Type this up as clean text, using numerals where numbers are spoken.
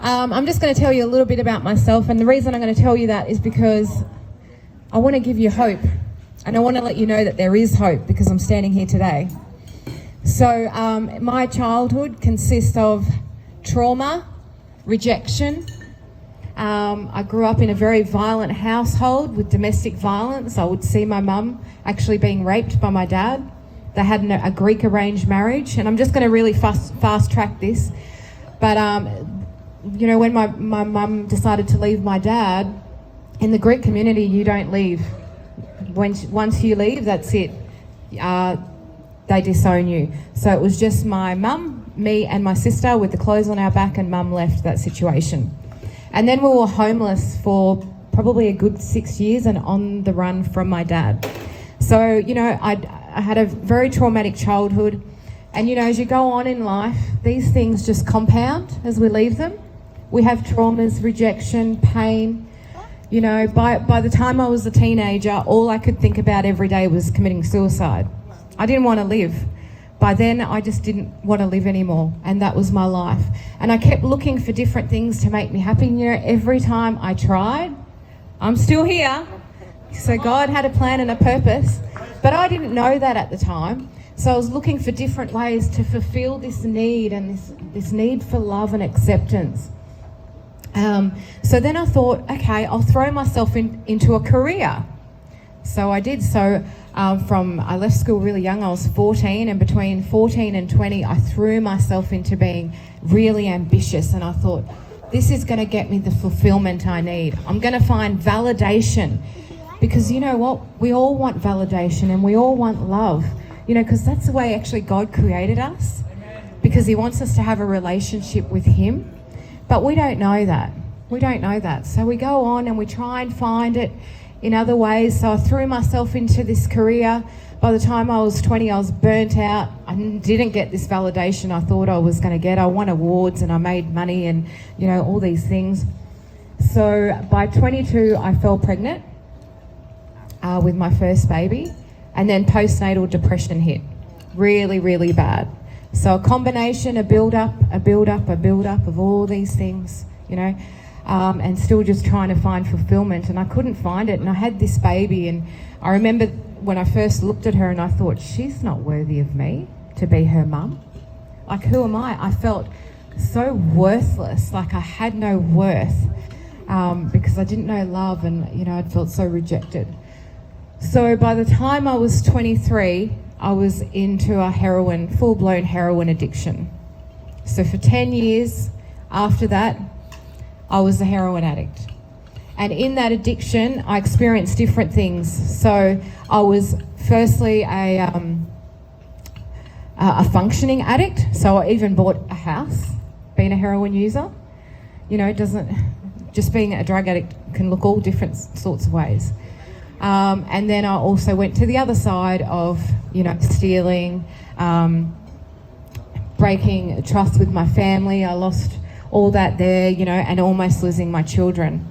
I'm just going to tell you a little bit about myself, and the reason I'm going to tell you that is because I want to give you hope, and I want to let you know that there is hope because I'm standing here today. So my childhood consists of trauma, rejection. I grew up in a very violent household with domestic violence. I would see my mum actually being raped by my dad. They had a Greek arranged marriage, and I'm just going to really fast track this. But you know, when my mum decided to leave my dad, in the Greek community, you don't leave. Once you leave, that's it. They disown you. So it was just my mum, me and my sister with the clothes on our back, and mum left that situation. And then we were homeless for probably a good 6 years and on the run from my dad. So, you know, I had a very traumatic childhood. And, you know, as you go on in life, these things just compound as we leave them. We have traumas, rejection, pain. You know, by the time I was a teenager, all I could think about every day was committing suicide. I didn't want to live. By then, I just didn't want to live anymore, and that was my life. And I kept looking for different things to make me happy. You know, every time I tried, I'm still here. So God had a plan and a purpose, but I didn't know that at the time. So I was looking for different ways to fulfill this need and this need for love and acceptance. So then I thought, okay, I'll throw myself into a career. So I did. So I left school really young. I was 14, and between 14 and 20, I threw myself into being really ambitious, and I thought, this is going to get me the fulfillment I need. I'm going to find validation, because you know what? We all want validation, and we all want love, you know, because that's the way actually God created us, because he wants us to have a relationship with him. But we don't know that. We don't know that. So we go on and we try and find it in other ways. So I threw myself into this career. By the time I was 20, I was burnt out. I didn't get this validation I thought I was going to get. I won awards and I made money and, you know, all these things. So by 22, I fell pregnant with my first baby, and then postnatal depression hit. Really, really bad. So a combination, a build-up of all these things, you know, and still just trying to find fulfillment, and I couldn't find it. And I had this baby, and I remember when I first looked at her and I thought, she's not worthy of me to be her mum. Like, who am I? I felt so worthless, like I had no worth, because I didn't know love, and, you know, I'd felt so rejected. So by the time I was 23, I was into a full-blown heroin addiction. So for 10 years after that, I was a heroin addict. And in that addiction, I experienced different things. So I was firstly a functioning addict. So I even bought a house, being a heroin user. You know, just being a drug addict can look all different sorts of ways. And then I also went to the other side of, you know, stealing, breaking trust with my family. I lost all that there, you know, and almost losing my children.